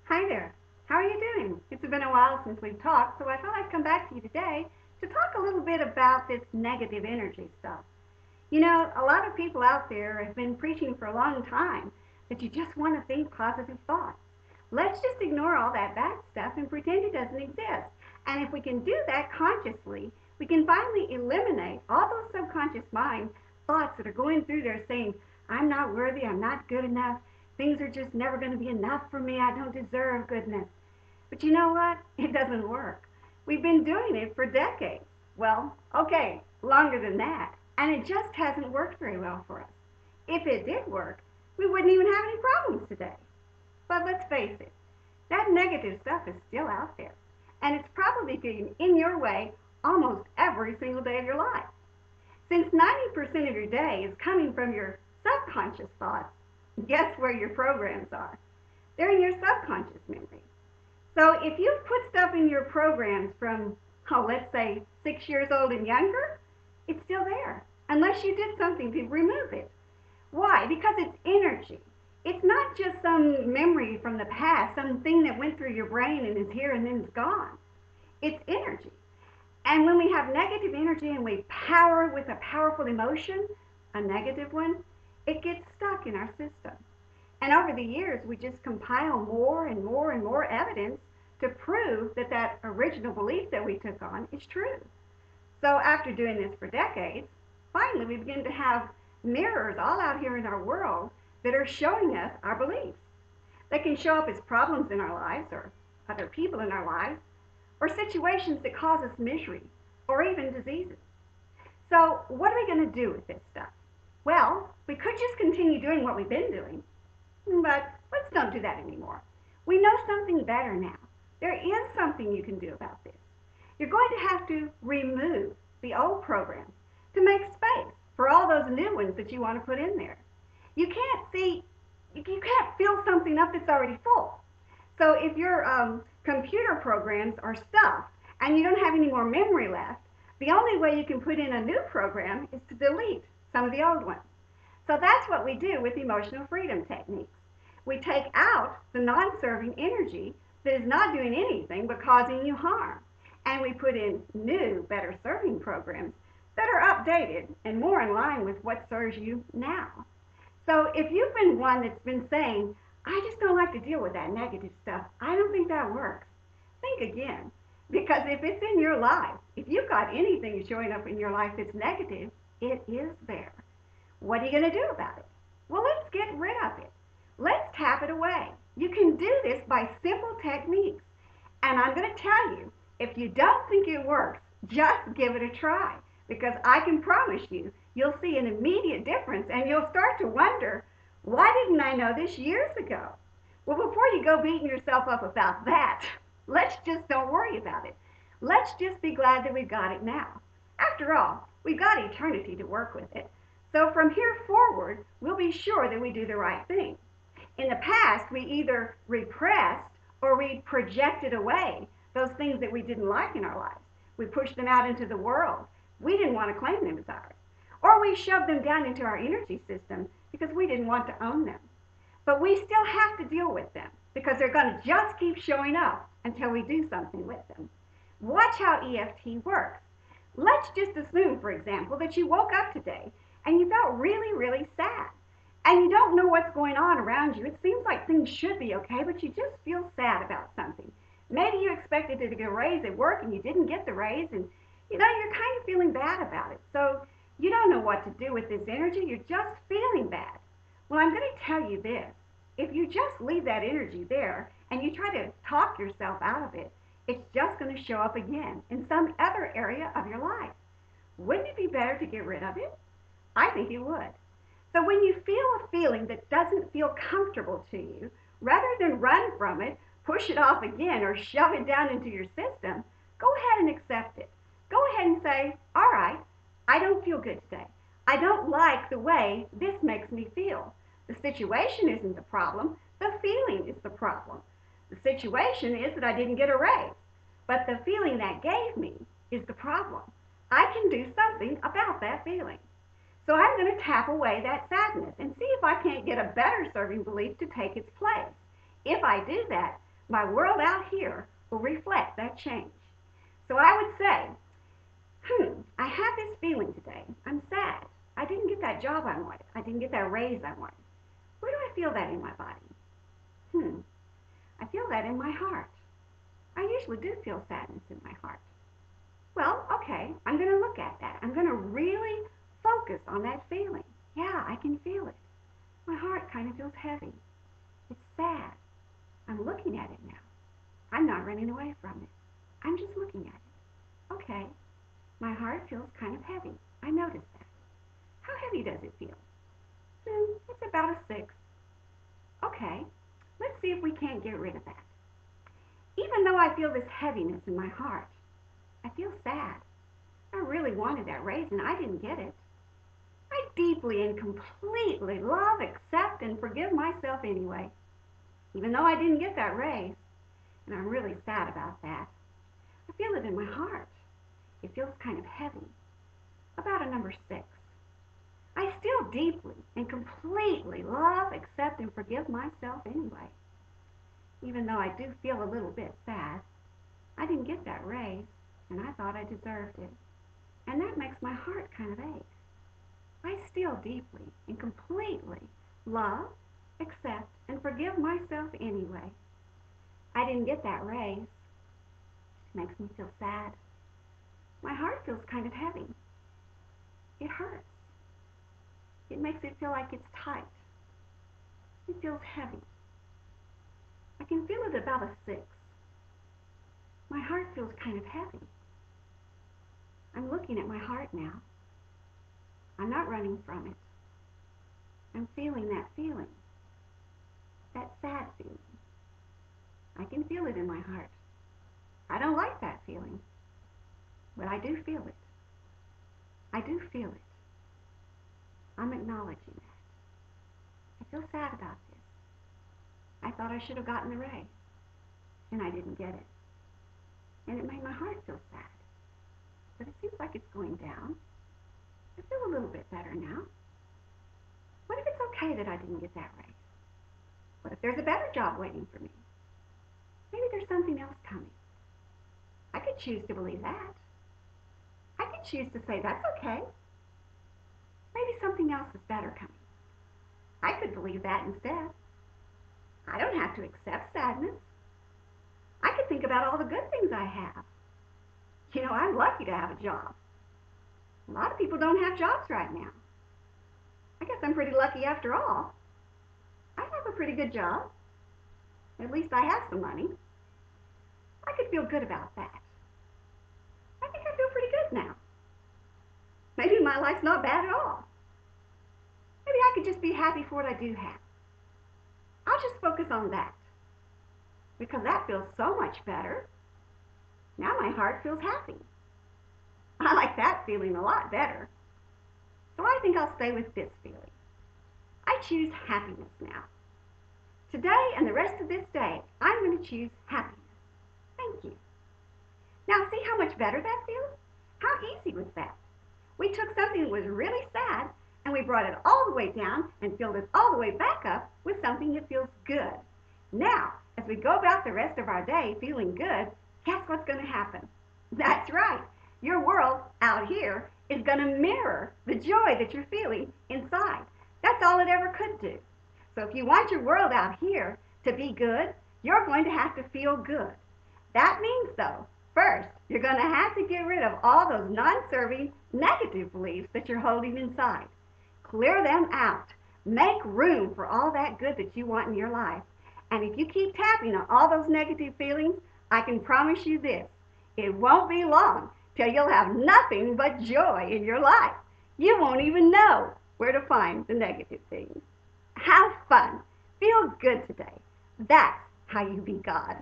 Hi there. How are you doing? It's been a while since we've talked, so I thought I'd come back to you today to talk a little bit about this negative energy stuff. A lot of people out there have been preaching for a long time that you just want to think positive thoughts. Let's just ignore all that bad stuff and pretend it doesn't exist. And if we can do that consciously, we can finally eliminate all those subconscious mind thoughts that are going through there saying, I'm not worthy, I'm not good enough, things are just never going to be enough for me, I don't deserve goodness. But you know what? It doesn't work. We've been doing it for decades. Well, okay, longer than that. And it just hasn't worked very well for us. If it did work, we wouldn't even have any problems today. But let's face it, that negative stuff is still out there. And it's probably getting in your way almost every single day of your life. Since 90% of your day is coming from your subconscious thoughts, guess where your programs are? They're in your subconscious memory. So if you put stuff in your programs from, let's say 6 years old and younger, it's still there, unless you did something to remove it. Why? Because it's energy. It's not just some memory from the past, something that went through your brain and is here and then it's gone. It's energy. And when we have negative energy and we power with a powerful emotion, a negative one, it gets stuck in our system. And over the years, we just compile more and more and more evidence to prove that that original belief that we took on is true. So after doing this for decades, finally we begin to have mirrors all out here in our world that are showing us our beliefs. They can show up as problems in our lives or other people in our lives or situations that cause us misery or even diseases. So what are we going to do with this stuff? Well, we could just continue doing what we've been doing, but let's don't do that anymore. We know something better now. There is something you can do about this. You're going to have to remove the old programs to make space for all those new ones that you want to put in there. You can't see, you can't fill something up that's already full. So if your computer programs are stuffed and you don't have any more memory left, the only way you can put in a new program is to delete some of the old ones. So that's what we do with emotional freedom techniques. We take out the non-serving energy that is not doing anything but causing you harm. And we put in new, better serving programs that are updated and more in line with what serves you now. So if you've been one that's been saying, I just don't like to deal with that negative stuff, I don't think that works, think again. Because if it's in your life, if you've got anything showing up in your life that's negative, it is there. What are you going to do about it? Well, let's get rid of it. Let's tap it away. You can do this by simple techniques. And I'm going to tell you, if you don't think it works, just give it a try. Because I can promise you, you'll see an immediate difference and you'll start to wonder, why didn't I know this years ago? Well, before you go beating yourself up about that, let's just don't worry about it. Let's just be glad that we've got it now. After all, we've got eternity to work with it. So from here forward, we'll be sure that we do the right thing. In the past, we either repressed or we projected away those things that we didn't like in our lives. We pushed them out into the world. We didn't want to claim them as ours. Or we shoved them down into our energy system because we didn't want to own them. But we still have to deal with them because they're going to just keep showing up until we do something with them. Watch how EFT works. Let's just assume, for example, that you woke up today and you felt really, really sad. And you don't know what's going on around you. It seems like things should be okay, but you just feel sad about something. Maybe you expected to get a raise at work and you didn't get the raise, and you're kind of feeling bad about it. So you don't know what to do with this energy. You're just feeling bad. Well, I'm going to tell you this. If you just leave that energy there and you try to talk yourself out of it, it's just going to show up again in some other area of your life. Wouldn't it be better to get rid of it? I think it would. So when you feel a feeling that doesn't feel comfortable to you, rather than run from it, push it off again, or shove it down into your system, go ahead and accept it. Go ahead and say, all right, I don't feel good today. I don't like the way this makes me feel. The situation isn't the problem. The feeling is the problem. The situation is that I didn't get a raise, but the feeling that gave me is the problem. I can do something about that feeling. So I'm going to tap away that sadness and see if I can't get a better serving belief to take its place. If I do that, my world out here will reflect that change. So I would say, I have this feeling today. I'm sad. I didn't get that job I wanted. I didn't get that raise I wanted. Where do I feel that in my body? I feel that in my heart. I usually do feel sadness in my heart. Well, okay, I'm going to look at that. I'm going to really focus on that feeling. Yeah, I can feel it. My heart kind of feels heavy. It's sad. I'm looking at it now. I'm not running away from it. I'm just looking at it. Okay, my heart feels kind of heavy. I noticed that. How heavy does it feel? It's about a 6. Okay, let's see if we can't get rid of that. Even though I feel this heaviness in my heart, I feel sad. I really wanted that raise and I didn't get it. I deeply and completely love, accept, and forgive myself anyway, even though I didn't get that raise. And I'm really sad about that. I feel it in my heart. It feels kind of heavy, about a number 6. I still deeply and completely love, accept, and forgive myself anyway, even though I do feel a little bit sad. I didn't get that raise, and I thought I deserved it. And that makes my heart kind of ache. I still deeply and completely love, accept, and forgive myself anyway. I didn't get that raise. It makes me feel sad. My heart feels kind of heavy. It hurts. It makes it feel like it's tight. It feels heavy. I can feel it about a 6. My heart feels kind of heavy. I'm looking at my heart now. I'm not running from it. I'm feeling that feeling. That sad feeling. I can feel it in my heart. I don't like that feeling, but I do feel it. I do feel it. I'm acknowledging that. I feel sad about this. I thought I should have gotten the raise, and I didn't get it. And it made my heart feel sad. But it seems like it's going down. I feel a little bit better now. What if it's okay that I didn't get that raise? What if there's a better job waiting for me? Maybe there's something else coming. I could choose to believe that. I could choose to say that's okay. Maybe something else is better coming. I could believe that instead. I don't have to accept sadness. I could think about all the good things I have. You know, I'm lucky to have a job. A lot of people don't have jobs right now. I guess I'm pretty lucky after all. I have a pretty good job. At least I have some money. I could feel good about that. I think I feel pretty good now. Maybe my life's not bad at all. Maybe I could just be happy for what I do have. I'll just focus on that, because that feels so much better. Now my heart feels happy. I like that feeling a lot better. So I think I'll stay with this feeling. I choose happiness now. Today and the rest of this day, I'm going to choose happiness. Thank you. Now see how much better that feels? How easy was that? We took something that was really sad and we brought it all the way down and filled it all the way back up with something that feels good. Now, as we go about the rest of our day feeling good, guess what's going to happen? That's right. Your world out here is going to mirror the joy that you're feeling inside. That's all it ever could do. So if you want your world out here to be good, you're going to have to feel good. That means, though, first, you're going to have to get rid of all those non-serving negative beliefs that you're holding inside. Clear them out. Make room for all that good that you want in your life. And if you keep tapping on all those negative feelings, I can promise you this. It won't be long till you'll have nothing but joy in your life. You won't even know where to find the negative things. Have fun. Feel good today. That's how you be God.